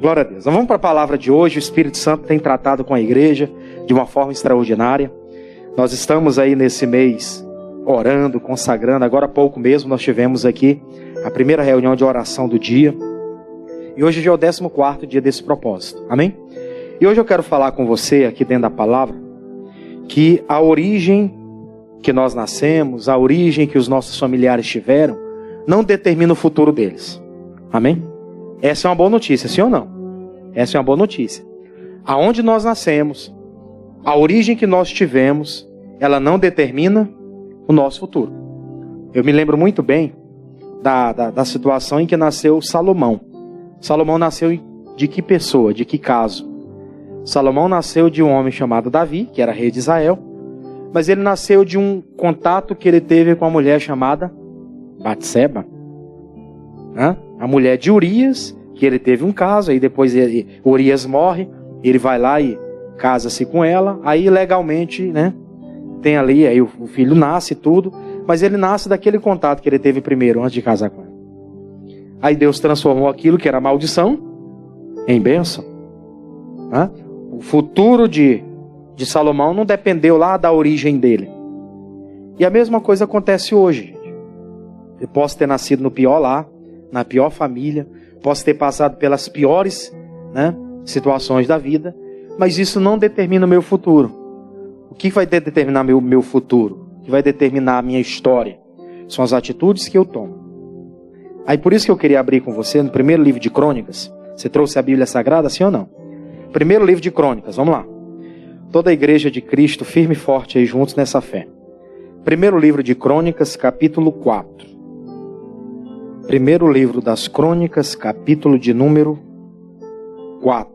Glória a Deus. Então, vamos para a palavra de hoje. O Espírito Santo tem tratado com a igreja de uma forma extraordinária. Nós estamos aí nesse mês orando, consagrando. Agora há pouco mesmo nós tivemos aqui a primeira reunião de oração do dia. E hoje já é o 14º dia desse propósito. Amém? E hoje eu quero falar com você aqui dentro da palavra que a origem que nós nascemos, a origem que os nossos familiares tiveram, não determina o futuro deles. Amém? Essa é uma boa notícia, sim ou não? Essa é uma boa notícia. Aonde nós nascemos, a origem que nós tivemos, ela não determina o nosso futuro. Eu me lembro muito bem da situação em que nasceu Salomão. Salomão nasceu de que pessoa, de que caso? Salomão nasceu de um homem chamado Davi, que era rei de Israel, mas ele nasceu de um contato que ele teve com uma mulher chamada Batseba. A mulher de Urias, que ele teve um caso, aí depois Urias morre, ele vai lá e casa-se com ela, aí legalmente, tem ali, aí o filho nasce e tudo, mas ele nasce daquele contato que ele teve primeiro, antes de casar com ela. Aí Deus transformou aquilo que era maldição em bênção. O futuro de Salomão não dependeu lá da origem dele. E a mesma coisa acontece hoje. Eu posso ter nascido no pior lar, na pior família, posso ter passado pelas piores situações da vida, mas isso não determina o meu futuro. O que vai determinar meu futuro? O que vai determinar a minha história? São as atitudes que eu tomo. Aí por isso que eu queria abrir com você no primeiro livro de Crônicas. Você trouxe a Bíblia Sagrada, sim ou não? Primeiro livro de Crônicas, vamos lá. Toda a igreja de Cristo firme e forte aí juntos nessa fé. Primeiro livro de Crônicas, capítulo 4. Primeiro livro das Crônicas, capítulo de número 4.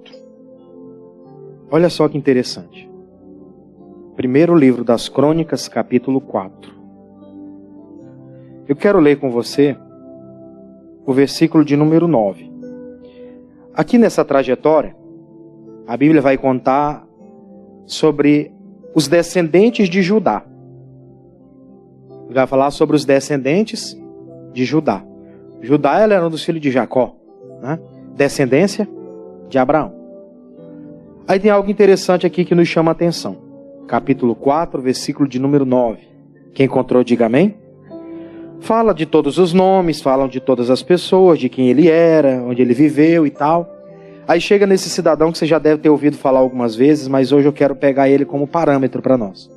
Olha só que interessante. Primeiro livro das Crônicas, capítulo 4. Eu quero ler com você o versículo de número 9. Aqui nessa trajetória, a Bíblia vai contar sobre os descendentes de Judá. Vai falar sobre os descendentes de Judá. Judá era um dos filhos de Jacó, descendência de Abraão. Aí tem algo interessante aqui que nos chama a atenção. Capítulo 4, versículo de número 9. Quem encontrou, diga amém. Fala de todos os nomes, falam de todas as pessoas, de quem ele era, onde ele viveu e tal. Aí chega nesse cidadão que você já deve ter ouvido falar algumas vezes, mas hoje eu quero pegar ele como parâmetro para nós.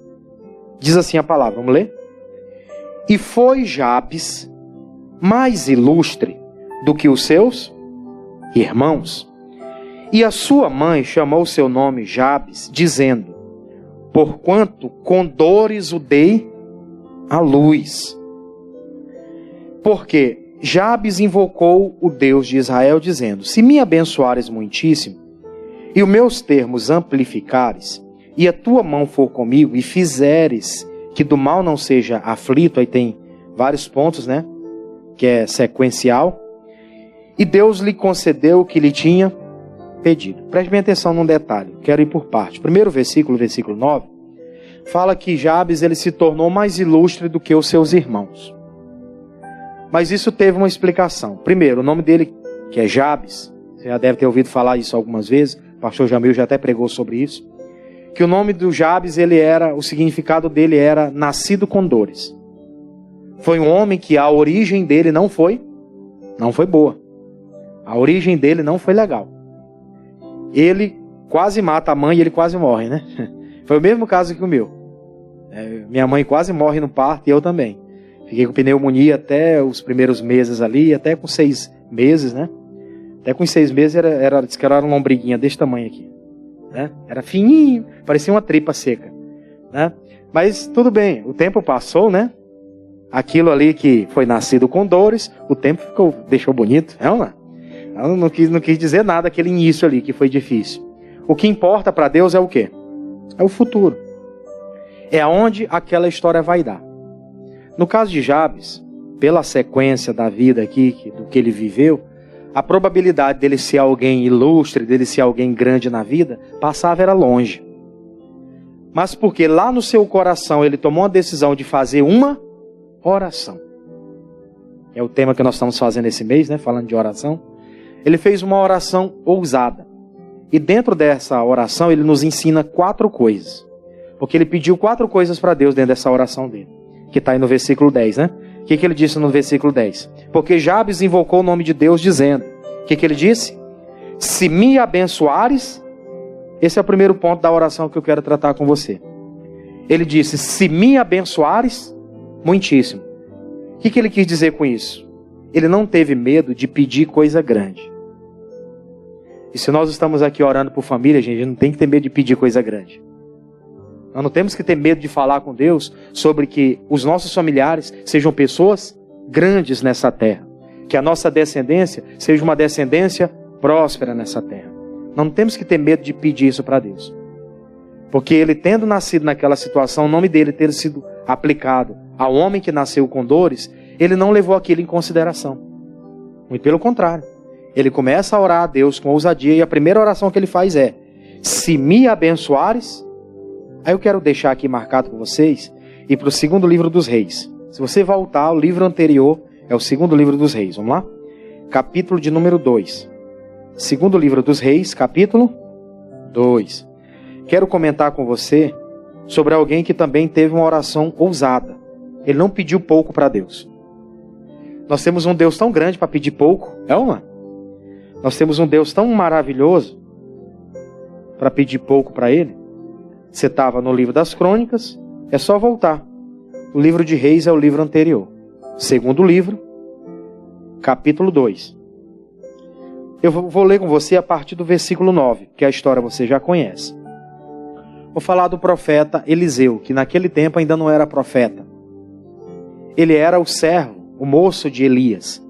Diz assim a palavra, vamos ler? E foi Jabes mais ilustre do que os seus irmãos. E a sua mãe chamou seu nome Jabes, dizendo, porquanto com dores o dei à luz. Porque Jabes invocou o Deus de Israel, dizendo, se me abençoares muitíssimo, e os meus termos amplificares, e a tua mão for comigo, e fizeres que do mal não seja aflito, aí tem vários pontos, que é sequencial, e Deus lhe concedeu o que lhe tinha pedido. Preste bem atenção num detalhe, quero ir por parte. Primeiro versículo 9, fala que Jabes ele se tornou mais ilustre do que os seus irmãos. Mas isso teve uma explicação. Primeiro, o nome dele, que é Jabes, você já deve ter ouvido falar isso algumas vezes, o pastor Jamil já até pregou sobre isso, que o nome do Jabes, o significado dele era nascido com dores. Foi um homem que a origem dele não foi boa. A origem dele não foi legal. Ele quase mata a mãe e ele quase morre, Foi o mesmo caso que o meu. Minha mãe quase morre no parto e eu também. Fiquei com pneumonia até os primeiros meses ali, até com 6 meses, Até com 6 meses diz que era uma lombriguinha desse tamanho aqui. Era fininho, parecia uma tripa seca. Mas tudo bem, o tempo passou, Aquilo ali que foi nascido com dores, o tempo deixou bonito, Eu não quis dizer nada aquele início ali que foi difícil. O que importa para Deus é o quê? É o futuro. É aonde aquela história vai dar. No caso de Jabes, pela sequência da vida aqui, do que ele viveu, a probabilidade dele ser alguém ilustre, dele ser alguém grande na vida, passava era longe. Mas porque lá no seu coração ele tomou a decisão de fazer uma oração. É o tema que nós estamos fazendo esse mês, falando de oração. ele fez uma oração ousada. E dentro dessa oração ele nos ensina 4 coisas. Porque ele pediu 4 coisas para Deus dentro dessa oração dele. Que está aí no versículo 10, né? O que ele disse no versículo 10? Porque Jabes invocou o nome de Deus dizendo. O que ele disse? Se me abençoares. Esse é o primeiro ponto da oração que eu quero tratar com você. Ele disse, se me abençoares, muitíssimo. O que ele quis dizer com isso? Ele não teve medo de pedir coisa grande. E se nós estamos aqui orando por família, gente, a gente não tem que ter medo de pedir coisa grande. Nós não temos que ter medo de falar com Deus sobre que os nossos familiares sejam pessoas grandes nessa terra. Que a nossa descendência seja uma descendência próspera nessa terra. Não temos que ter medo de pedir isso para Deus. Porque ele tendo nascido naquela situação, o nome dele ter sido aplicado ao homem que nasceu com dores, ele não levou aquilo em consideração. Muito pelo contrário. Ele começa a orar a Deus com ousadia e a primeira oração que ele faz é, se me abençoares. Aí eu quero deixar aqui marcado com vocês e para o 2º livro dos Reis. Se você voltar, o livro anterior é o 2º livro dos Reis. Vamos lá? Capítulo de número 2. 2º livro dos Reis, capítulo 2. Quero comentar com você sobre alguém que também teve uma oração ousada. Ele não pediu pouco para Deus. Nós temos um Deus tão grande para pedir pouco, é uma? Nós temos um Deus tão maravilhoso para pedir pouco para Ele. Você estava no livro das Crônicas, é só voltar. O livro de Reis é o livro anterior. 2º livro, capítulo 2. Eu vou ler com você a partir do versículo 9, que a história você já conhece. Vou falar do profeta Eliseu, que naquele tempo ainda não era profeta. Ele era o servo, o moço de Elias.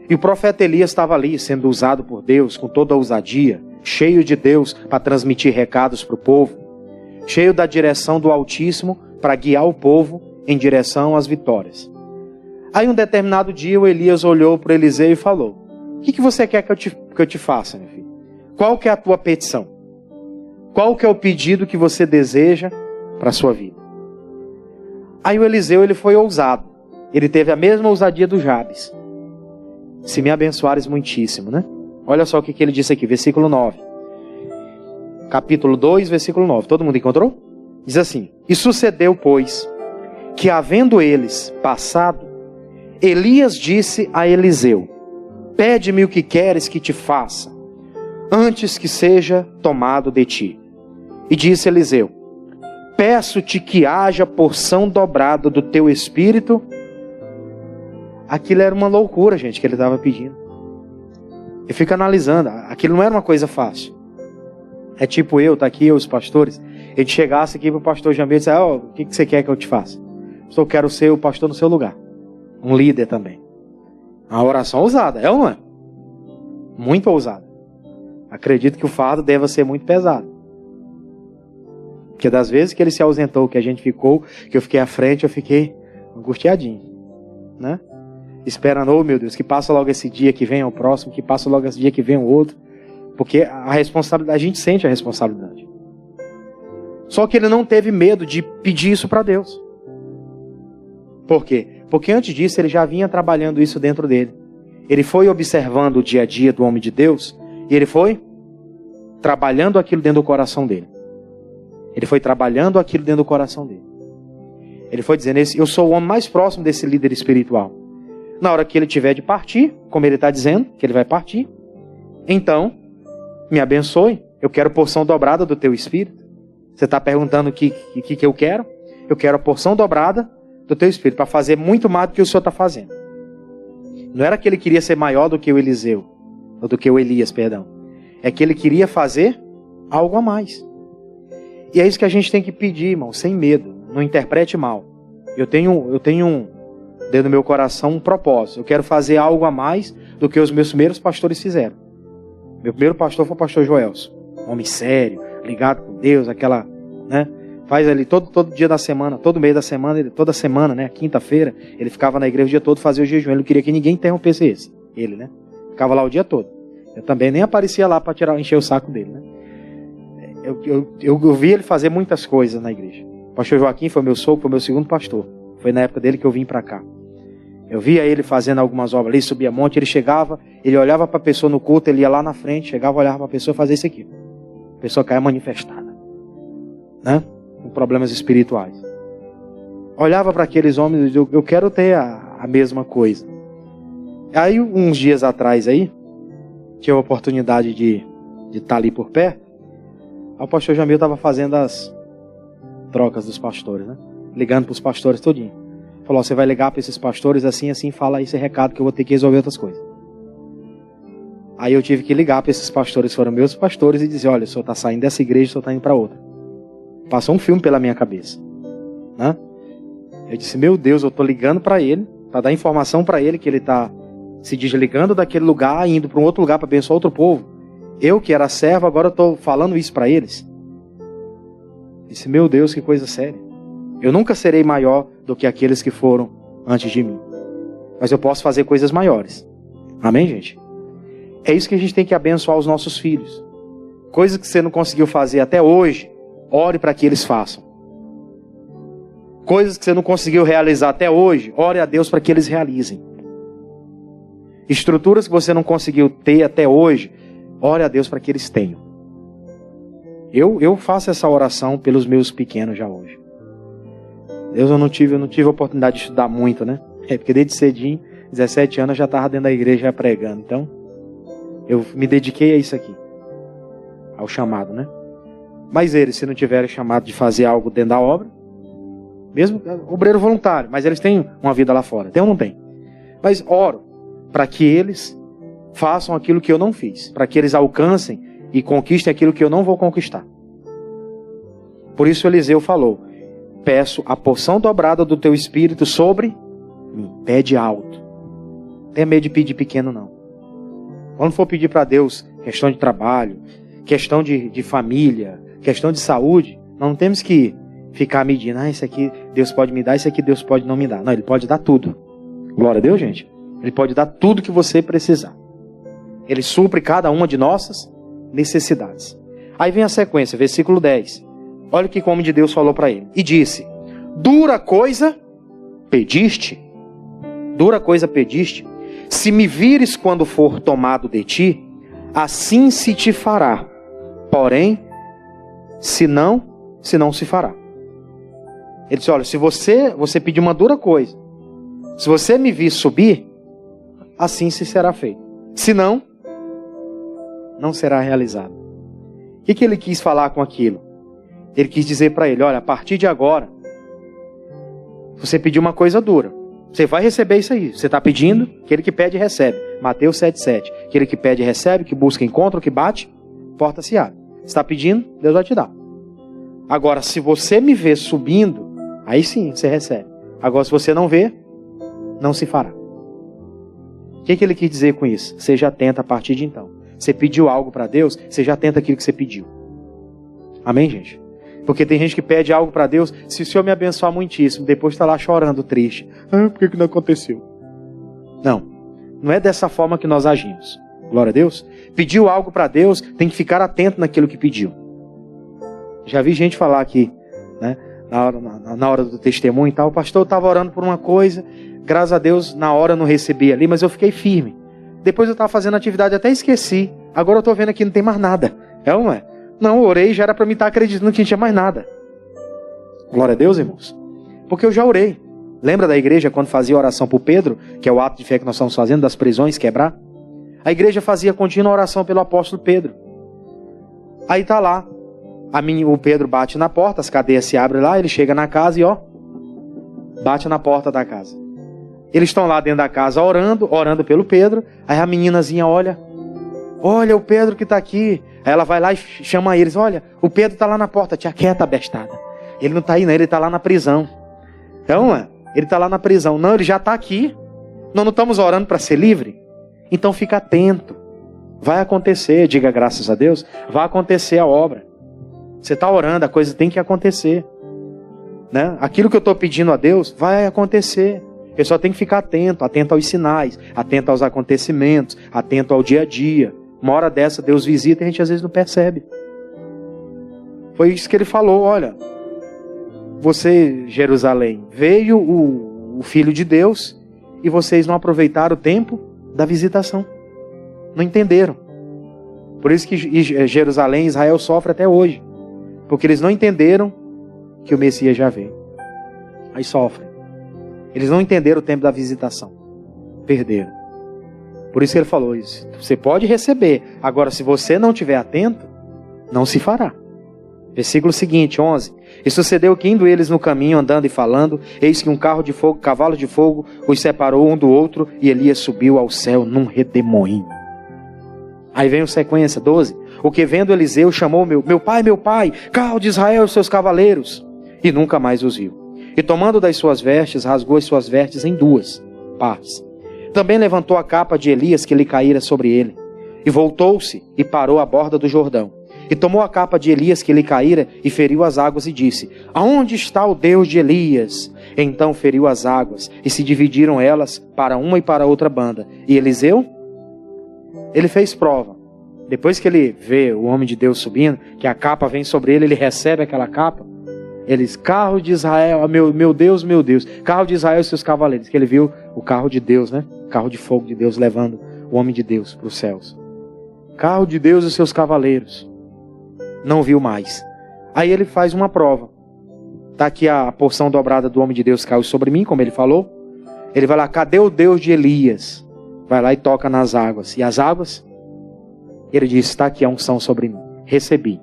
E o profeta Elias estava ali, sendo usado por Deus com toda a ousadia, cheio de Deus para transmitir recados para o povo, cheio da direção do Altíssimo para guiar o povo em direção às vitórias. Aí um determinado dia o Elias olhou para Eliseu e falou, o que você quer que eu te faça, meu filho? Qual que é a tua petição? Qual que é o pedido que você deseja para a sua vida? Aí o Eliseu ele foi ousado. Ele teve a mesma ousadia do Jabes. Se me abençoares muitíssimo, né? Olha só o que ele disse aqui, versículo 9. Capítulo 2, versículo 9. Todo mundo encontrou? Diz assim, e sucedeu, pois, que havendo eles passado, Elias disse a Eliseu, pede-me o que queres que te faça, antes que seja tomado de ti. E disse Eliseu, peço-te que haja porção dobrada do teu espírito. Aquilo era uma loucura, gente, que ele estava pedindo. Eu fico analisando, aquilo não era uma coisa fácil. É tipo tá aqui, os pastores, a gente chegasse aqui para o pastor Jamil e disse, o que você quer que eu te faça? Eu quero ser o pastor no seu lugar. Um líder também. Uma oração ousada, é ou não é? Muito ousada. Acredito que o fardo deva ser muito pesado. Porque das vezes que ele se ausentou, que a gente ficou, que eu fiquei à frente, eu fiquei angustiadinho, né? Esperando, oh meu Deus, que passa logo esse dia, que venha o próximo, que passa logo esse dia, que venha o outro. Porque a responsabilidade, a gente sente a responsabilidade. Só que ele não teve medo de pedir isso para Deus. Por quê? Porque antes disso ele já vinha trabalhando isso dentro dele. Ele foi observando o dia a dia do homem de Deus e ele foi trabalhando aquilo dentro do coração dele. Ele foi trabalhando aquilo dentro do coração dele. Ele foi dizendo, eu sou o homem mais próximo desse líder espiritual. Na hora que ele tiver de partir, como ele está dizendo, que ele vai partir, então, me abençoe, eu quero porção dobrada do teu espírito. Você está perguntando o que eu quero? Eu quero a porção dobrada do teu espírito, para fazer muito mais do que o Senhor está fazendo. Não era que ele queria ser maior do que o Eliseu, ou do que o Elias, perdão. É que ele queria fazer algo a mais. E é isso que a gente tem que pedir, irmão, sem medo. Não interprete mal. Eu tenho dentro do meu coração um propósito. Eu quero fazer algo a mais do que os meus primeiros pastores fizeram. Meu primeiro pastor foi o pastor Joelson. Homem sério, ligado com Deus, aquela, né? Faz ali todo dia da semana, todo meio da semana, toda semana, né? Quinta-feira, ele ficava na igreja o dia todo, fazia o jejum. Ele não queria que ninguém interrompesse ele, né? Ficava lá o dia todo. Eu também nem aparecia lá para encher o saco dele, né? Eu vi ele fazer muitas coisas na igreja. O pastor Joaquim foi meu sogro, foi meu segundo pastor. Foi na época dele que eu vim para cá. Eu via ele fazendo algumas obras ali, subia monte, ele chegava, ele olhava para a pessoa no culto, ele ia lá na frente, chegava, olhava para a pessoa e fazia isso aqui. A pessoa caia manifestada, né? Com problemas espirituais. Olhava para aqueles homens e dizia, eu quero ter a mesma coisa. Aí, uns dias atrás aí, tive a oportunidade de estar ali por perto. O pastor Jamil estava fazendo as trocas dos pastores, né? Ligando para os pastores todinho. Falou, você vai ligar para esses pastores assim, fala esse recado que eu vou ter que resolver outras coisas. Aí eu tive que ligar para esses pastores, foram meus pastores, e dizer, olha, o senhor está saindo dessa igreja, o senhor está indo para outra. Passou um filme pela minha cabeça, né? Eu disse, meu Deus, eu estou ligando para ele, para dar informação para ele que ele está se desligando daquele lugar, indo para um outro lugar para abençoar outro povo. Eu que era servo, agora estou falando isso para eles. Disse, meu Deus, que coisa séria. Eu nunca serei maior do que aqueles que foram antes de mim. Mas eu posso fazer coisas maiores. Amém, gente? É isso que a gente tem que abençoar os nossos filhos. Coisas que você não conseguiu fazer até hoje, ore para que eles façam. Coisas que você não conseguiu realizar até hoje, ore a Deus para que eles realizem. Estruturas que você não conseguiu ter até hoje, ore a Deus para que eles tenham. Eu faço essa oração pelos meus pequenos já hoje. Deus, eu não tive a oportunidade de estudar muito, né? Porque desde cedinho, 17 anos, eu já estava dentro da igreja pregando. Então, eu me dediquei a isso aqui. Ao chamado, né? Mas eles, se não tiverem chamado de fazer algo dentro da obra, mesmo obreiro voluntário, mas eles têm uma vida lá fora. Tem ou não tem? Mas oro para que eles façam aquilo que eu não fiz. Para que eles alcancem e conquistem aquilo que eu não vou conquistar. Por isso Eliseu falou, peço a porção dobrada do teu espírito sobre mim. Pede alto. Não tenha medo de pedir pequeno, não. Quando for pedir para Deus questão de trabalho, questão de família, questão de saúde, não temos que ficar medindo, isso aqui Deus pode me dar, isso aqui Deus pode não me dar. Não, Ele pode dar tudo. Glória a Deus, gente. Ele pode dar tudo que você precisar. Ele supre cada uma de nossas necessidades. Aí vem a sequência, versículo 10. Olha o que o homem de Deus falou para ele. E disse, dura coisa pediste, se me vires quando for tomado de ti, assim se te fará. Porém, se não se fará. Ele disse, olha, se você pedir uma dura coisa, se você me vir subir, assim se será feito. Se não será realizado. O que ele quis falar com aquilo? Ele quis dizer para ele, olha, a partir de agora, você pediu uma coisa dura, você vai receber isso aí. Você está pedindo, aquele que pede recebe. Mateus 7,7. Aquele que pede recebe, que busca encontra, o que bate, porta se abre. Você está pedindo, Deus vai te dar. Agora, se você me vê subindo, aí sim você recebe. Agora, se você não vê, não se fará. O que ele quis dizer com isso? Seja atento a partir de então. Você pediu algo para Deus, seja atento àquilo que você pediu. Amém, gente? Porque tem gente que pede algo para Deus, se o Senhor me abençoar muitíssimo, depois está lá chorando, triste. Por que não aconteceu? Não é dessa forma que nós agimos. Glória a Deus. Pediu algo para Deus, tem que ficar atento naquilo que pediu. Já vi gente falar aqui, né, na hora do testemunho e tal, o pastor estava orando por uma coisa, graças a Deus, na hora eu não recebi ali, mas eu fiquei firme. Depois eu estava fazendo atividade, até esqueci. Agora eu estou vendo aqui, não tem mais nada. É ou não é? Não, eu orei, já era para mim estar acreditando que não tinha mais nada. Glória a Deus, irmãos. Porque eu já orei. Lembra da igreja quando fazia oração por Pedro, que é o ato de fé que nós estamos fazendo, das prisões quebrar? A igreja fazia contínua oração pelo apóstolo Pedro. Aí está lá. O Pedro bate na porta, as cadeias se abrem lá, ele chega na casa e bate na porta da casa. Eles estão lá dentro da casa orando pelo Pedro. Aí a meninazinha olha o Pedro que está aqui. Aí ela vai lá e chama eles, olha, o Pedro está lá na porta, te aquieta, bestada. Ele não está aí, não, ele está lá na prisão. Então, ele está lá na prisão. Não, ele já está aqui. Nós não estamos orando para ser livre? Então fica atento. Vai acontecer, diga graças a Deus, vai acontecer a obra. Você está orando, a coisa tem que acontecer. Né? Aquilo que eu estou pedindo a Deus, vai acontecer. Eu só tenho que ficar atento aos sinais, atento aos acontecimentos, atento ao dia a dia. Uma hora dessa Deus visita e a gente às vezes não percebe. Foi isso que ele falou, olha, você, Jerusalém, veio o Filho de Deus e vocês não aproveitaram o tempo da visitação. Não entenderam. Por isso que Jerusalém, Israel sofre até hoje. Porque eles não entenderam que o Messias já veio. Aí sofrem. Eles não entenderam o tempo da visitação. Perderam. Por isso que ele falou isso. Você pode receber. Agora, se você não estiver atento, não se fará. Versículo seguinte, 11. E sucedeu que indo eles no caminho, andando e falando, eis que um carro de fogo, cavalo de fogo, os separou um do outro, e Elias subiu ao céu num redemoinho. Aí vem a sequência, 12. O que vendo Eliseu chamou meu pai, carro de Israel e seus cavaleiros. E nunca mais os viu. E tomando das suas vestes, rasgou as suas vestes em duas partes. Também levantou a capa de Elias que lhe caíra sobre ele. E voltou-se e parou à borda do Jordão. E tomou a capa de Elias que lhe caíra e feriu as águas e disse: aonde está o Deus de Elias? Então feriu as águas e se dividiram elas para uma e para outra banda. E Eliseu, ele fez prova. Depois que ele vê o homem de Deus subindo, que a capa vem sobre ele, ele recebe aquela capa. Ele diz: carro de Israel, meu Deus, carro de Israel e seus cavaleiros. Que ele viu o carro de Deus, né? Carro de fogo de Deus levando o homem de Deus para os céus. Carro de Deus e seus cavaleiros. Não viu mais. Aí ele faz uma prova. Está aqui a porção dobrada do homem de Deus caiu sobre mim, como ele falou. Ele vai lá: cadê o Deus de Elias? Vai lá e toca nas águas. E as águas? Ele diz: está aqui a unção sobre mim. Recebi.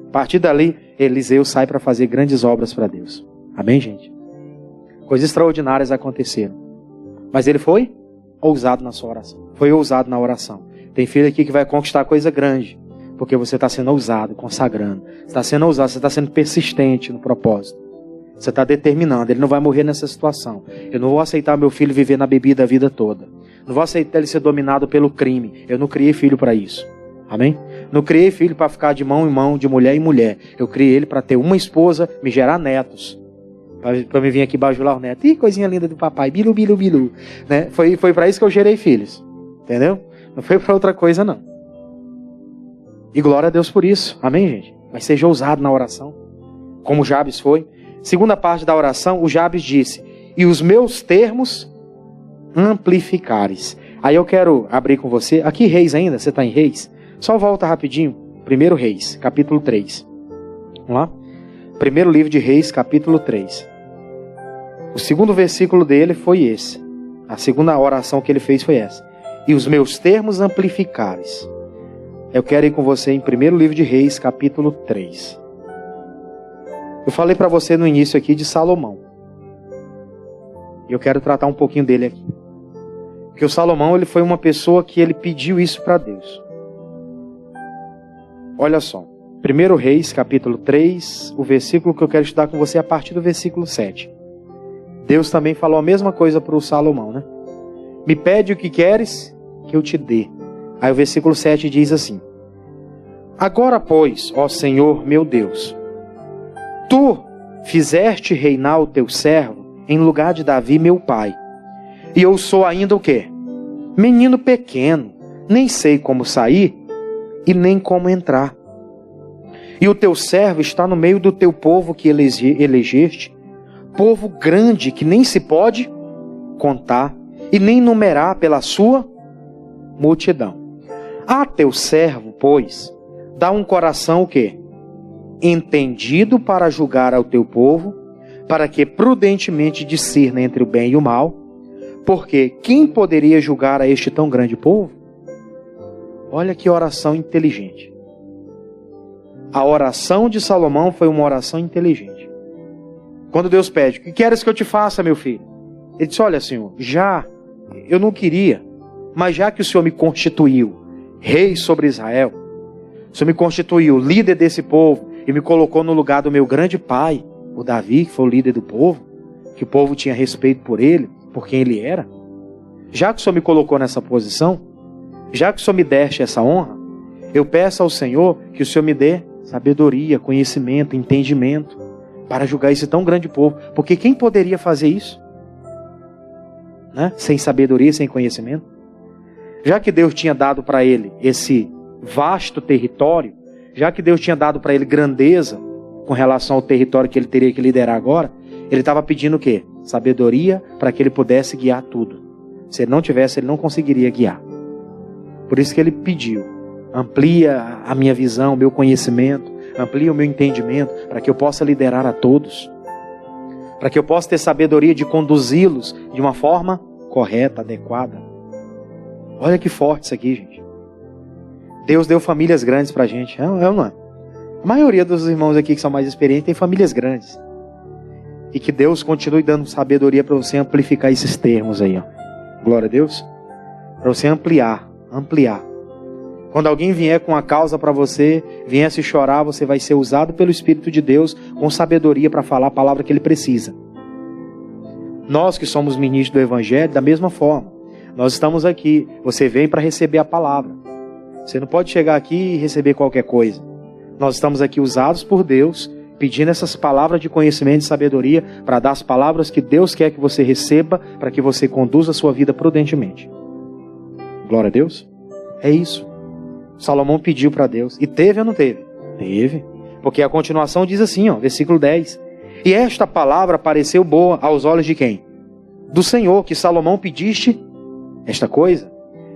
A partir dali, Eliseu sai para fazer grandes obras para Deus. Amém, gente? Coisas extraordinárias aconteceram. Mas ele foi ousado na sua oração. Foi ousado na oração. Tem filho aqui que vai conquistar coisa grande. Porque você está sendo ousado, consagrando. Você está sendo ousado, você está sendo persistente no propósito. Você está determinando. Ele não vai morrer nessa situação. Eu não vou aceitar meu filho viver na bebida a vida toda. Não vou aceitar ele ser dominado pelo crime. Eu não criei filho para isso. Amém? Não criei filho para ficar de mão em mão, de mulher em mulher. Eu criei ele para ter uma esposa, me gerar netos. Para me vir aqui bajular o neto. Ih, coisinha linda do papai. Bilu, bilu, bilu. Né? Foi para isso que eu gerei filhos. Entendeu? Não foi para outra coisa, não. E glória a Deus por isso. Amém, gente? Mas seja ousado na oração. Como Jabes foi. Segunda parte da oração, o Jabes disse: e os meus termos amplificares. Aí eu quero abrir com você. Aqui Reis ainda, você está em Reis? Só volta rapidinho. 1 Reis, capítulo 3. Vamos lá? Primeiro livro de Reis, capítulo 3. O segundo versículo dele foi esse. A segunda oração que ele fez foi essa. E os meus termos amplificares. Eu quero ir com você em 1 livro de Reis, capítulo 3. Eu falei para você no início aqui de Salomão. E eu quero tratar um pouquinho dele aqui. Porque o Salomão, ele foi uma pessoa que ele pediu isso para Deus. Olha só. 1 Reis, capítulo 3, o versículo que eu quero estudar com você é a partir do versículo 7. Deus também falou a mesma coisa para o Salomão, né? Me pede o que queres, que eu te dê. Aí o versículo 7 diz assim: agora, pois, ó Senhor meu Deus, tu fizeste reinar o teu servo em lugar de Davi, meu pai. E eu sou ainda o quê? Menino pequeno, nem sei como sair e nem como entrar. E o teu servo está no meio do teu povo que elegeste, povo grande que nem se pode contar e nem numerar pela sua multidão. A teu servo, pois, dá um coração o quê? Entendido para julgar ao teu povo, para que prudentemente discirna entre o bem e o mal, porque quem poderia julgar a este tão grande povo? Olha que oração inteligente. A oração de Salomão foi uma oração inteligente. Quando Deus pede: o que queres que eu te faça, meu filho? Ele disse: olha, Senhor, eu não queria, mas já que o Senhor me constituiu rei sobre Israel, o Senhor me constituiu líder desse povo e me colocou no lugar do meu grande pai, o Davi, que foi o líder do povo, que o povo tinha respeito por ele, por quem ele era. Já que o Senhor me colocou nessa posição, já que o Senhor me deste essa honra, eu peço ao Senhor que o Senhor me dê sabedoria, conhecimento, entendimento, para julgar esse tão grande povo. Porque quem poderia fazer isso? Né? Sem sabedoria, sem conhecimento? Já que Deus tinha dado para ele esse vasto território, já que Deus tinha dado para ele grandeza com relação ao território que ele teria que liderar agora, ele estava pedindo o quê? Sabedoria para que ele pudesse guiar tudo. Se ele não tivesse, ele não conseguiria guiar. Por isso que ele pediu: amplia a minha visão, o meu conhecimento, amplia o meu entendimento, para que eu possa liderar a todos, para que eu possa ter sabedoria de conduzi-los de uma forma correta, adequada. Olha que forte isso aqui, gente. Deus deu famílias grandes para a gente, é ou não é? A maioria dos irmãos aqui que são mais experientes tem famílias grandes. E que Deus continue dando sabedoria para você amplificar esses termos aí, ó. Glória a Deus. Para você ampliar. Quando alguém vier com a causa para você, vier se chorar, você vai ser usado pelo Espírito de Deus com sabedoria para falar a palavra que ele precisa. Nós que somos ministros do Evangelho, da mesma forma. Nós estamos aqui. Você vem para receber a palavra. Você não pode chegar aqui e receber qualquer coisa. Nós estamos aqui usados por Deus, pedindo essas palavras de conhecimento e sabedoria para dar as palavras que Deus quer que você receba, para que você conduza a sua vida prudentemente. Glória a Deus. É isso. Salomão pediu para Deus. E teve ou não teve? Teve. Porque a continuação diz assim, ó, versículo 10. E esta palavra pareceu boa aos olhos de quem? Do Senhor, que Salomão pediste esta coisa.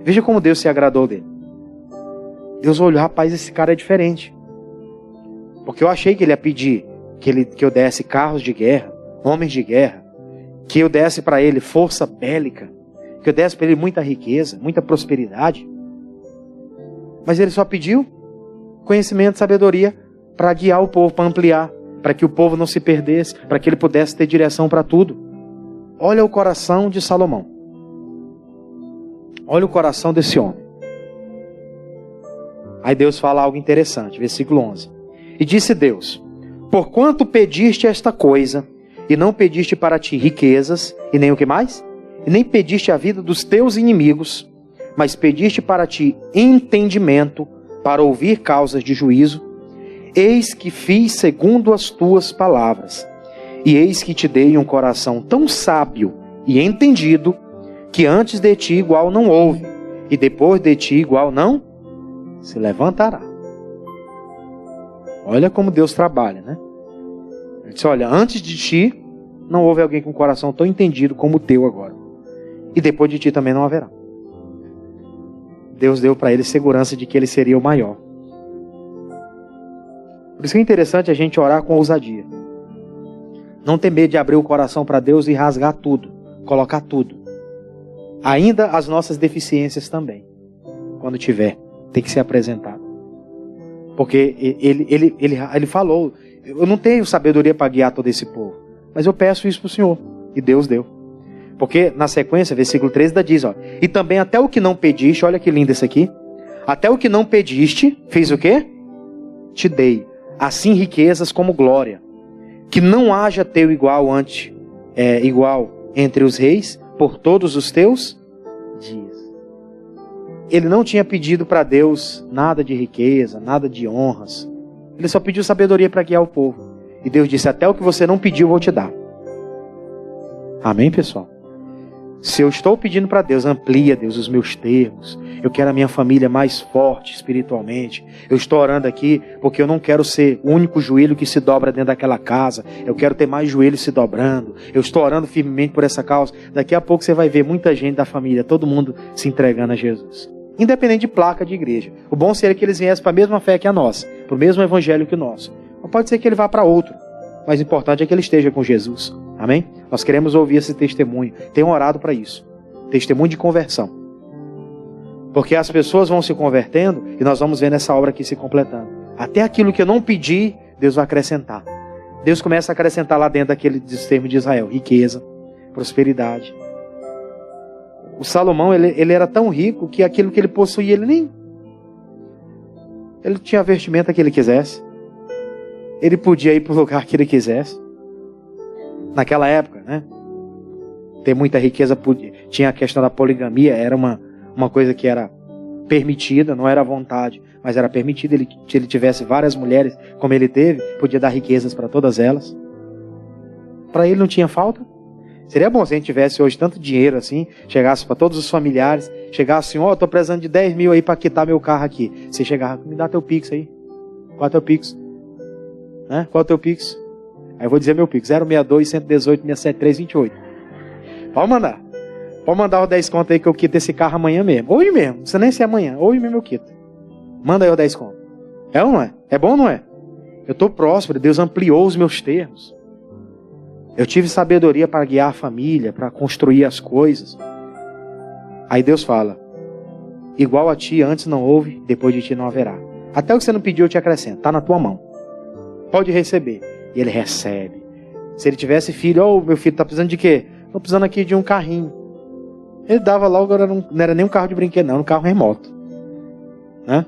Veja como Deus se agradou dele. Deus olhou, rapaz, esse cara é diferente. Porque eu achei que ele ia pedir que eu desse carros de guerra, homens de guerra, que eu desse para ele força bélica, que eu desse para ele muita riqueza, muita prosperidade. Mas ele só pediu conhecimento e sabedoria para guiar o povo, para ampliar, para que o povo não se perdesse, para que ele pudesse ter direção para tudo. Olha o coração de Salomão. Olha o coração desse homem. Aí Deus fala algo interessante, versículo 11. E disse Deus: porquanto pediste esta coisa, e não pediste para ti riquezas, e nem o que mais? E nem pediste a vida dos teus inimigos, mas pediste para ti entendimento, para ouvir causas de juízo, eis que fiz segundo as tuas palavras, e eis que te dei um coração tão sábio e entendido, que antes de ti igual não houve, e depois de ti igual não se levantará. Olha como Deus trabalha, né? Ele disse, olha, antes de ti não houve alguém com um coração tão entendido como o teu agora. E depois de ti também não haverá. Deus deu para ele segurança de que ele seria o maior. Por isso que é interessante a gente orar com ousadia. Não ter medo de abrir o coração para Deus e rasgar tudo, colocar tudo. Ainda as nossas deficiências também. Quando tiver, tem que ser apresentado. Porque ele falou, eu não tenho sabedoria para guiar todo esse povo, mas eu peço isso para o Senhor. E Deus deu. Porque na sequência, versículo 13 ainda diz, ó, e também até o que não pediste, olha que lindo esse aqui, até o que não pediste, fiz o quê? Te dei, assim riquezas como glória, que não haja teu igual igual entre os reis, por todos os teus dias. Ele não tinha pedido para Deus nada de riqueza, nada de honras. Ele só pediu sabedoria para guiar o povo. E Deus disse, até o que você não pediu, eu vou te dar. Amém, pessoal? Se eu estou pedindo para Deus, amplia, Deus, os meus termos. Eu quero a minha família mais forte espiritualmente. Eu estou orando aqui porque eu não quero ser o único joelho que se dobra dentro daquela casa. Eu quero ter mais joelhos se dobrando. Eu estou orando firmemente por essa causa. Daqui a pouco você vai ver muita gente da família, todo mundo se entregando a Jesus. Independente de placa de igreja. O bom seria que eles viessem para a mesma fé que a nossa, para o mesmo evangelho que o nosso. Mas pode ser que ele vá para outro. Mas o importante é que ele esteja com Jesus. Amém? Nós queremos ouvir esse testemunho. Tenho orado para isso. Testemunho de conversão. Porque as pessoas vão se convertendo e nós vamos vendo essa obra aqui se completando. Até aquilo que eu não pedi, Deus vai acrescentar. Deus começa a acrescentar lá dentro daquele termo de Israel. Riqueza, prosperidade. O Salomão, ele era tão rico que aquilo que ele possuía, ele tinha a vestimenta que ele quisesse. Ele podia ir para o lugar que ele quisesse. Naquela época, né? Ter muita riqueza, tinha a questão da poligamia, era uma coisa que era permitida, não era à vontade, mas era permitida. Se ele tivesse várias mulheres, como ele teve, podia dar riquezas para todas elas. Para ele não tinha falta. Seria bom se a gente tivesse hoje tanto dinheiro assim, chegasse para todos os familiares, chegasse assim, ó, estou precisando de 10 mil aí para quitar meu carro aqui. Você chegava, me dá teu Pix aí. Qual é teu Pix? Né? Qual é o teu Pix? Aí eu vou dizer meu Pix, 062-118-673-28. Pode mandar. Pode mandar os 10 contos aí que eu quito esse carro amanhã mesmo. Hoje mesmo, não precisa nem ser amanhã. Hoje mesmo eu quito. Manda aí os 10 contos. É ou não é? É bom ou não é? Eu estou próspero, Deus ampliou os meus termos. Eu tive sabedoria para guiar a família, para construir as coisas. Aí Deus fala, igual a ti antes não houve, depois de ti não haverá. Até o que você não pediu eu te acrescento, está na tua mão. Pode receber. E ele recebe. Se ele tivesse filho, meu filho está precisando de quê? Estou precisando aqui de um carrinho. Ele dava logo, não era nem um carro de brinquedo não, era um carro remoto. Né?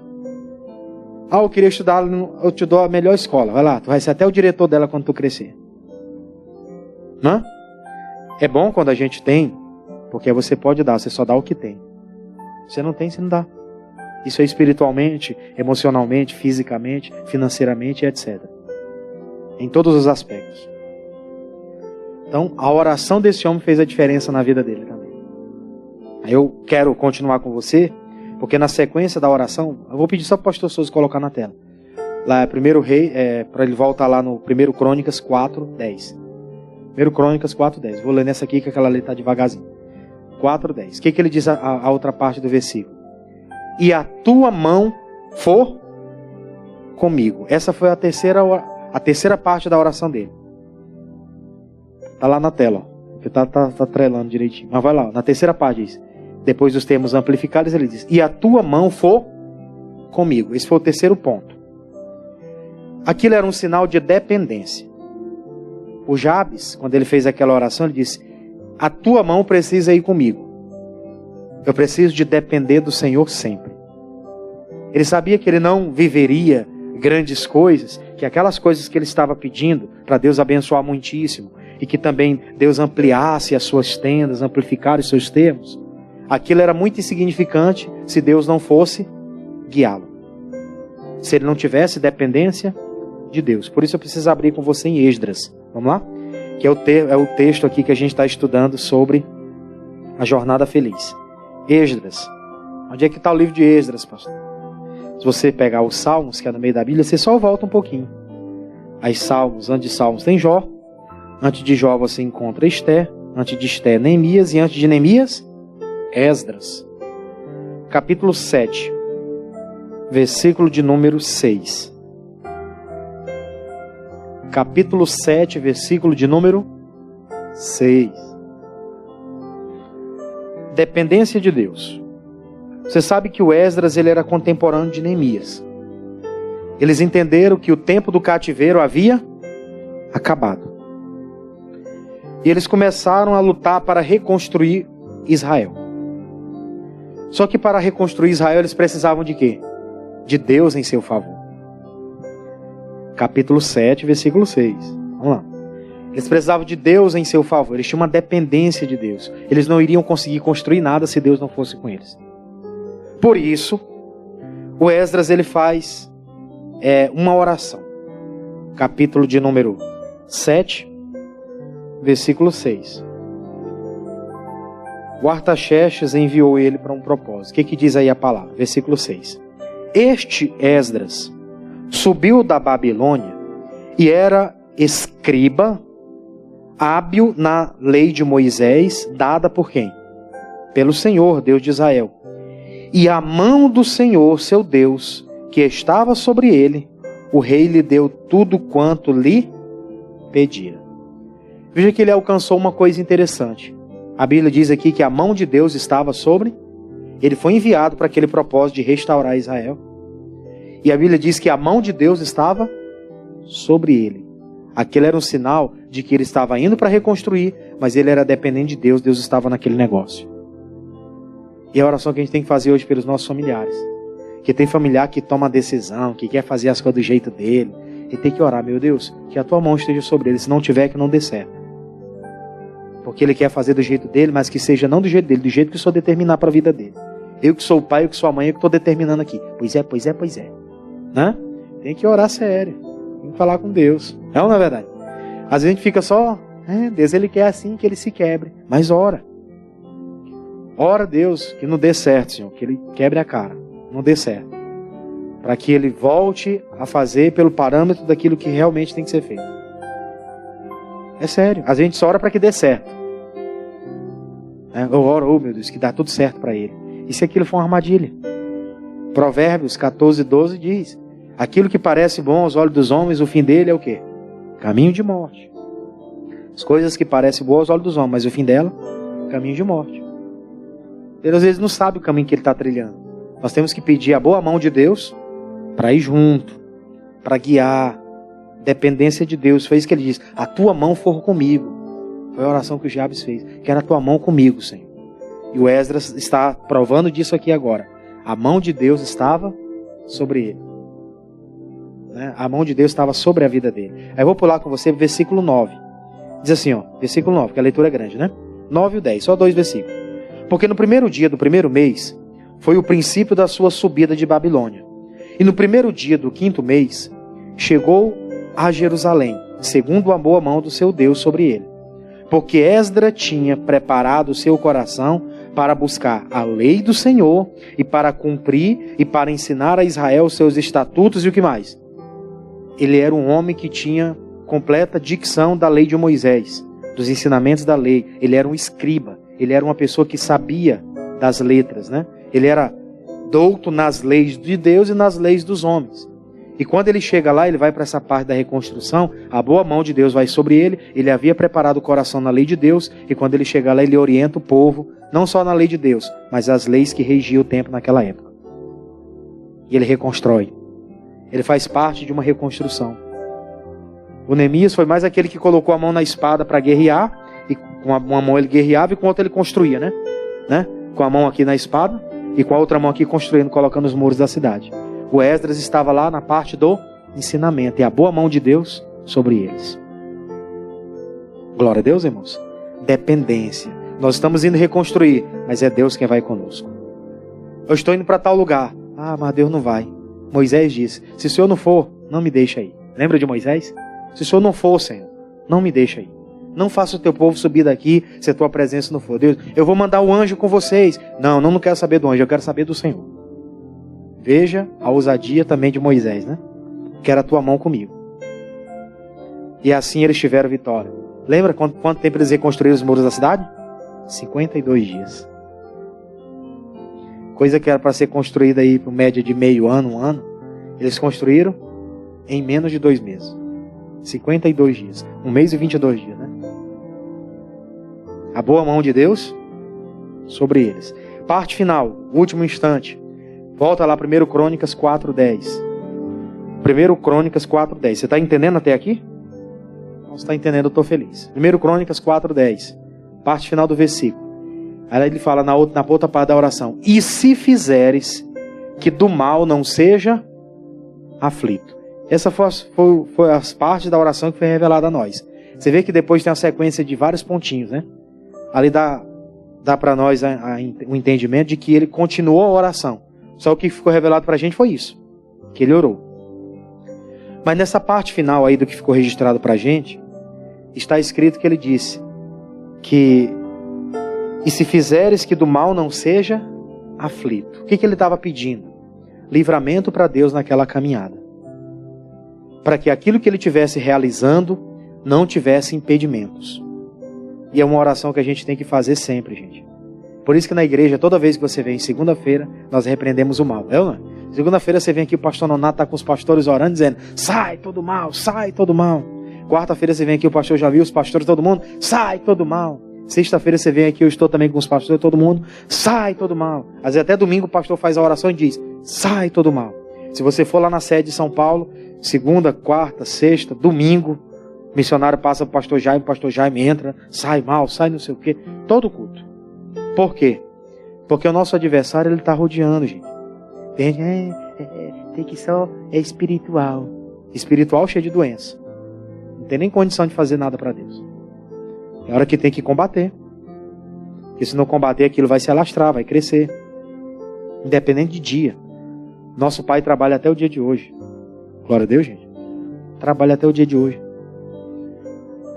Eu queria estudar, eu te dou a melhor escola. Vai lá, tu vai ser até o diretor dela quando tu crescer. Não? É bom quando a gente tem, porque você pode dar, você só dá o que tem. Você não tem, você não dá. Isso é espiritualmente, emocionalmente, fisicamente, financeiramente, etc. Em todos os aspectos. Então, a oração desse homem fez a diferença na vida dele também. Aí eu quero continuar com você, porque na sequência da oração, eu vou pedir só para o pastor Souza colocar na tela. Lá é 1 Rei, para ele voltar lá no 1 Crônicas 4:10. 1 Crônicas 4:10. Vou ler nessa aqui, que aquela ali está devagarzinho. 4:10. O que ele diz a outra parte do versículo? E a tua mão for comigo. Essa foi a terceira parte da oração dele. Está lá na tela, ó. Porque tá trelando direitinho. Mas vai lá, na terceira parte diz. Depois dos termos amplificados, ele diz, e a tua mão for comigo. Esse foi o terceiro ponto. Aquilo era um sinal de dependência. O Jabes, quando ele fez aquela oração, ele disse, a tua mão precisa ir comigo. Eu preciso de depender do Senhor sempre. Ele sabia que ele não viveria grandes coisas, que aquelas coisas que ele estava pedindo, para Deus abençoar muitíssimo, e que também Deus ampliasse as suas tendas, amplificar os seus termos, aquilo era muito insignificante se Deus não fosse guiá-lo. Se ele não tivesse dependência de Deus. Por isso eu preciso abrir com você em Esdras. Vamos lá? Que é o texto aqui que a gente está estudando sobre a jornada feliz. Esdras. Onde é que está o livro de Esdras, pastor? Se você pegar os Salmos, que é no meio da Bíblia, você só volta um pouquinho. Aí Salmos, antes de Salmos tem Jó. Antes de Jó você encontra Esté. Antes de Esté, Neemias. E antes de Neemias, Esdras. Capítulo 7. Versículo de número 6. Capítulo 7, versículo de número 6. Dependência de Deus. Você sabe que o Esdras ele era contemporâneo de Neemias. Eles entenderam que o tempo do cativeiro havia acabado. E eles começaram a lutar para reconstruir Israel. Só que para reconstruir Israel eles precisavam de quê? De Deus em seu favor. Capítulo 7, versículo 6. Vamos lá. Eles precisavam de Deus em seu favor. Eles tinham uma dependência de Deus. Eles não iriam conseguir construir nada se Deus não fosse com eles. Por isso, o Esdras ele faz uma oração. Capítulo de número 7, versículo 6. O Artaxerxes enviou ele para um propósito. O que diz aí a palavra? Versículo 6. Este Esdras subiu da Babilônia e era escriba, hábil na lei de Moisés, dada por quem? Pelo Senhor, Deus de Israel. E a mão do Senhor, seu Deus, que estava sobre ele, o rei lhe deu tudo quanto lhe pedira. Veja que ele alcançou uma coisa interessante. A Bíblia diz aqui que a mão de Deus estava sobre. Ele foi enviado para aquele propósito de restaurar Israel. E a Bíblia diz que a mão de Deus estava sobre ele. Aquele era um sinal de que ele estava indo para reconstruir, mas ele era dependente de Deus, Deus estava naquele negócio. E a oração que a gente tem que fazer hoje pelos nossos familiares. Que tem familiar que toma decisão, que quer fazer as coisas do jeito dele. E tem que orar, meu Deus, que a tua mão esteja sobre ele. Se não tiver, que não dê certo. Porque ele quer fazer do jeito dele, mas que seja não do jeito dele, do jeito que o Senhor determinar para a vida dele. Eu que sou o pai, eu que sou a mãe, eu que estou determinando aqui. Pois é, pois é, pois é. Né? Tem que orar sério. Tem que falar com Deus. Não, na verdade. Às vezes a gente fica só, Deus ele quer assim que ele se quebre. Mas ora. Ora Deus que não dê certo, Senhor. Que ele quebre a cara. Não dê certo. Para que ele volte a fazer pelo parâmetro daquilo que realmente tem que ser feito. É sério. Às vezes a gente só ora para que dê certo. Eu oro, meu Deus, que dá tudo certo para ele. E se aquilo for uma armadilha? Provérbios 14:12 diz: aquilo que parece bom aos olhos dos homens, o fim dele é o quê? Caminho de morte. As coisas que parecem boas aos olhos dos homens, mas o fim dela, caminho de morte. Ele às vezes não sabe o caminho que ele está trilhando. Nós temos que pedir a boa mão de Deus para ir junto, para guiar. Dependência de Deus. Foi isso que ele diz: a tua mão for comigo. Foi a oração que o Jabes fez. Quero a tua mão comigo, Senhor. E o Esdras está provando disso aqui agora. A mão de Deus estava sobre ele. A mão de Deus estava sobre a vida dele. Aí eu vou pular com você versículo 9. Diz assim, versículo 9, que a leitura é grande, né? 9 e 10, só 2 versículos. Porque no primeiro dia do primeiro mês foi o princípio da sua subida de Babilônia. E no primeiro dia do quinto mês chegou a Jerusalém, segundo a boa mão do seu Deus sobre ele. Porque Esdras tinha preparado o seu coração para buscar a lei do Senhor e para cumprir e para ensinar a Israel os seus estatutos e o que mais? Ele era um homem que tinha completa dicção da lei de Moisés, dos ensinamentos da lei. Ele era um escriba, ele era uma pessoa que sabia das letras, né? Ele era douto nas leis de Deus e nas leis dos homens. E quando ele chega lá, ele vai para essa parte da reconstrução, a boa mão de Deus vai sobre ele, ele havia preparado o coração na lei de Deus, e quando ele chega lá, ele orienta o povo, não só na lei de Deus, mas as leis que regiam o tempo naquela época. E ele reconstrói. Ele faz parte de uma reconstrução. O Neemias foi mais aquele que colocou a mão na espada para guerrear, e com uma mão ele guerreava e com a outra ele construía, né? Com a mão aqui na espada, e com a outra mão aqui construindo, colocando os muros da cidade. O Esdras estava lá na parte do ensinamento, e a boa mão de Deus sobre eles. Glória a Deus, irmãos. Dependência. Nós estamos indo reconstruir, mas é Deus quem vai conosco. Eu estou indo para tal lugar. Ah, mas Deus não vai. Moisés disse: se o Senhor não for, não me deixa aí. Lembra de Moisés? Se o Senhor não for, Senhor, não me deixa aí. Não faça o teu povo subir daqui se a tua presença não for. Deus, eu vou mandar o anjo com vocês. Não quero saber do anjo, eu quero saber do Senhor. Veja a ousadia também de Moisés, né? Quero a tua mão comigo. E assim eles tiveram vitória. Lembra quanto tempo eles reconstruíram os muros da cidade? 52 dias. Coisa que era para ser construída aí por média de meio ano, 1 ano. Eles construíram em menos de 2 meses. 52 dias. 1 mês e 22 dias, né? A boa mão de Deus sobre eles. Parte final, último instante. Volta lá, 1 Crônicas 4:10. 1 Crônicas 4:10. Você está entendendo até aqui? Não está entendendo, eu estou feliz. 1 Crônicas 4:10. Parte final do versículo. Aí ele fala na outra parte da oração: e se fizeres que do mal não seja aflito. Essa foi as partes da oração que foi revelada a nós. Você vê que depois tem uma sequência de vários pontinhos, né? Ali dá para nós o entendimento de que ele continuou a oração. Só o que ficou revelado para a gente foi isso, que ele orou. Mas nessa parte final aí do que ficou registrado para a gente, está escrito que ele disse que: e se fizeres que do mal não seja aflito. O que ele estava pedindo? Livramento para Deus naquela caminhada. Para que aquilo que ele estivesse realizando não tivesse impedimentos. E é uma oração que a gente tem que fazer sempre, gente. Por isso que na igreja, toda vez que você vem segunda-feira, nós repreendemos o mal. É ou não? Segunda-feira você vem aqui, o pastor Nonato está com os pastores orando, dizendo: sai todo mal, sai todo mal. Quarta-feira você vem aqui, o pastor já viu, os pastores, todo mundo: sai todo mal. Sexta-feira você vem aqui, eu estou também com os pastores, todo mundo: sai todo mal. Às vezes até domingo o pastor faz a oração e diz: sai todo mal. Se você for lá na sede de São Paulo, segunda, quarta, sexta, domingo, o missionário passa para o pastor Jaime entra: sai mal, sai não sei o quê. Todo culto. Por quê? Porque o nosso adversário, ele está rodeando, gente. Tem que só é espiritual. Espiritual cheio de doença. Não tem nem condição de fazer nada para Deus. É hora que tem que combater. Porque se não combater, aquilo vai se alastrar, vai crescer. Independente de dia. Nosso pai trabalha até o dia de hoje. Glória a Deus, gente. Trabalha até o dia de hoje.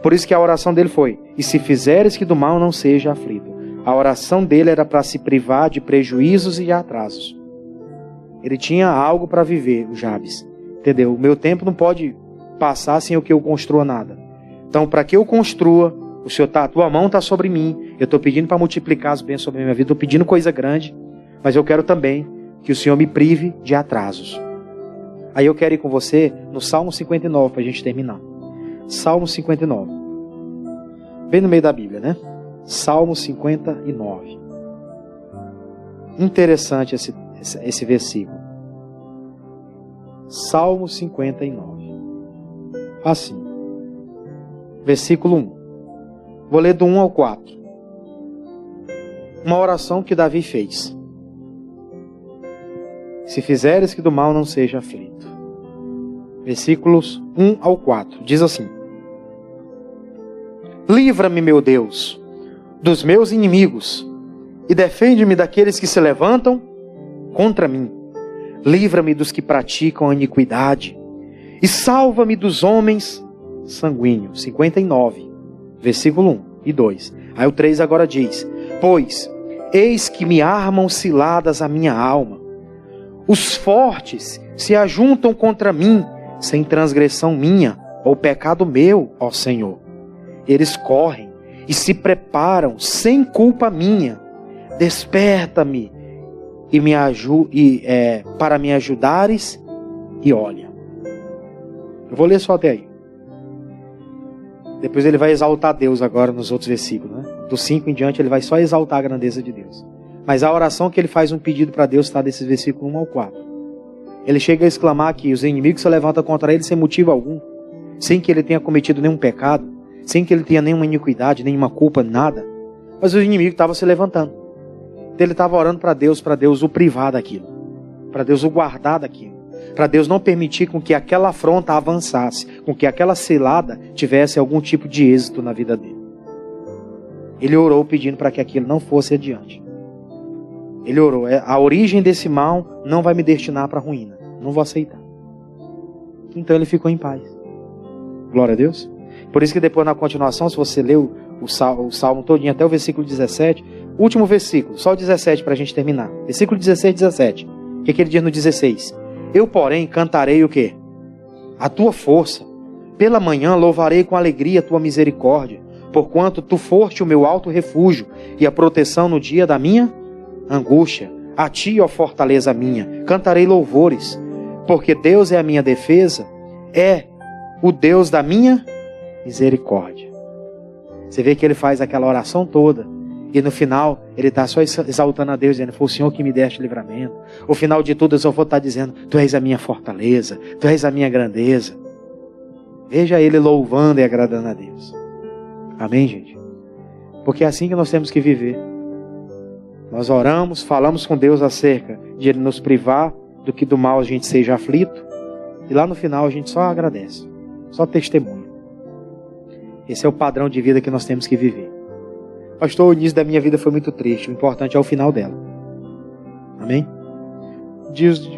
Por isso que a oração dele foi: e se fizeres que do mal não seja aflito. A oração dele era para se privar de prejuízos e atrasos. Ele tinha algo para viver, o Jabes. Entendeu? O meu tempo não pode passar sem o que eu construa nada. Então, para que eu construa, a tua mão está sobre mim. Eu estou pedindo para multiplicar as bênçãos sobre a minha vida. Estou pedindo coisa grande. Mas eu quero também que o Senhor me prive de atrasos. Aí eu quero ir com você no Salmo 59 para a gente terminar. Salmo 59. Bem no meio da Bíblia, né? Salmo 59. Interessante esse versículo. Salmo 59. Assim. Versículo 1. Vou ler do 1 ao 4. Uma oração que Davi fez. Se fizeres que do mal não seja aflito. Versículos 1 ao 4. Diz assim: Livra-me, meu Deus, dos meus inimigos, e defende-me daqueles que se levantam contra mim. Livra-me dos que praticam a iniquidade, e salva-me dos homens sanguíneos. 59, versículo 1 e 2. Aí o 3 agora diz: Pois, eis que me armam ciladas a minha alma. Os fortes se ajuntam contra mim, sem transgressão minha, ou pecado meu, ó Senhor. Eles correm e se preparam sem culpa minha. Desperta-me para me ajudares e olha. Eu vou ler só até aí. Depois ele vai exaltar Deus agora nos outros versículos, né? Do 5 em diante ele vai só exaltar a grandeza de Deus. Mas a oração que ele faz um pedido para Deus está desses versículos 1 ao 4. Ele chega a exclamar que os inimigos se levantam contra ele sem motivo algum, sem que ele tenha cometido nenhum pecado, sem que ele tenha nenhuma iniquidade, nenhuma culpa, nada. Mas os inimigos estavam se levantando. Então ele estava orando para Deus o privar daquilo, para Deus o guardar daquilo, para Deus não permitir com que aquela afronta avançasse, com que aquela cilada tivesse algum tipo de êxito na vida dele. Ele orou pedindo para que aquilo não fosse adiante. Ele orou: a origem desse mal não vai me destinar para a ruína, não vou aceitar. Então ele ficou em paz. Glória a Deus. Por isso que depois na continuação, se você ler o salmo todinho até o versículo 17, último versículo, só o 17 para a gente terminar. Versículo 16 e 17. O que ele diz no 16? Eu, porém, cantarei o quê? A tua força. Pela manhã louvarei com alegria a tua misericórdia, porquanto tu foste o meu alto refúgio e a proteção no dia da minha angústia. A ti, ó fortaleza minha, cantarei louvores, porque Deus é a minha defesa, é o Deus da minha misericórdia. Você vê que ele faz aquela oração toda e no final ele está só exaltando a Deus, dizendo: foi o Senhor que me deste livramento. O final de tudo eu só vou estar dizendo: tu és a minha fortaleza, tu és a minha grandeza. Veja ele louvando e agradando a Deus. Amém, gente? Porque é assim que nós temos que viver. Nós oramos, falamos com Deus acerca de Ele nos privar do que do mal a gente seja aflito, e lá no final a gente só agradece, só testemunha. Esse é o padrão de vida que nós temos que viver. Pastor, o início da minha vida foi muito triste, o importante é o final dela. Amém?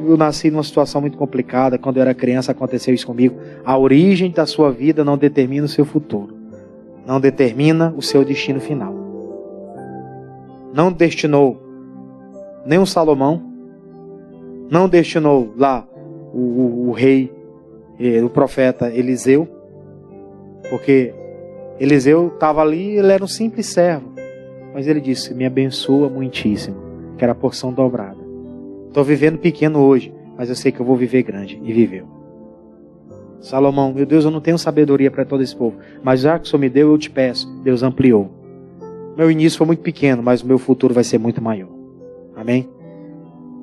Eu nasci numa situação muito complicada, quando eu era criança aconteceu isso comigo. A origem da sua vida não determina o seu futuro, não determina o seu destino final. Não destinou nem o Salomão, não destinou lá o rei, o profeta Eliseu, porque Eliseu estava ali, ele era um simples servo, mas ele disse: me abençoa muitíssimo, que era a porção dobrada. Estou vivendo pequeno hoje, mas eu sei que eu vou viver grande, e viveu. Salomão: meu Deus, eu não tenho sabedoria para todo esse povo, mas já que o Senhor me deu, eu te peço. Deus ampliou. Meu início foi muito pequeno, mas o meu futuro vai ser muito maior. Amém?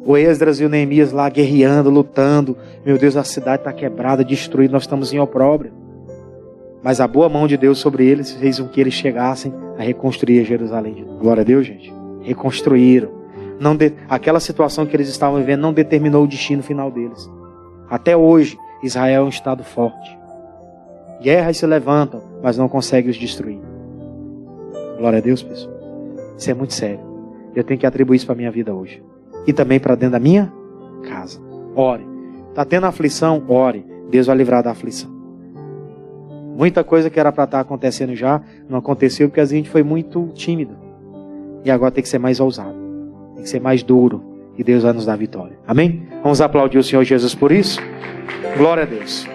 O Esdras e o Neemias lá guerreando, lutando. Meu Deus, a cidade está quebrada, destruída, nós estamos em opróbrio. Mas a boa mão de Deus sobre eles fez com que eles chegassem a reconstruir Jerusalém. Glória a Deus, gente. Reconstruíram. Aquela situação que eles estavam vivendo não determinou o destino final deles. Até hoje, Israel é um estado forte. Guerras se levantam, mas não conseguem os destruir. Glória a Deus, pessoal. Isso é muito sério. Eu tenho que atribuir isso para a minha vida hoje. E também para dentro da minha casa. Ore. Está tendo aflição? Ore. Deus vai livrar da aflição. Muita coisa que era para estar acontecendo já, não aconteceu porque a gente foi muito tímido. E agora tem que ser mais ousado. Tem que ser mais duro. E Deus vai nos dar vitória. Amém? Vamos aplaudir o Senhor Jesus por isso? Glória a Deus.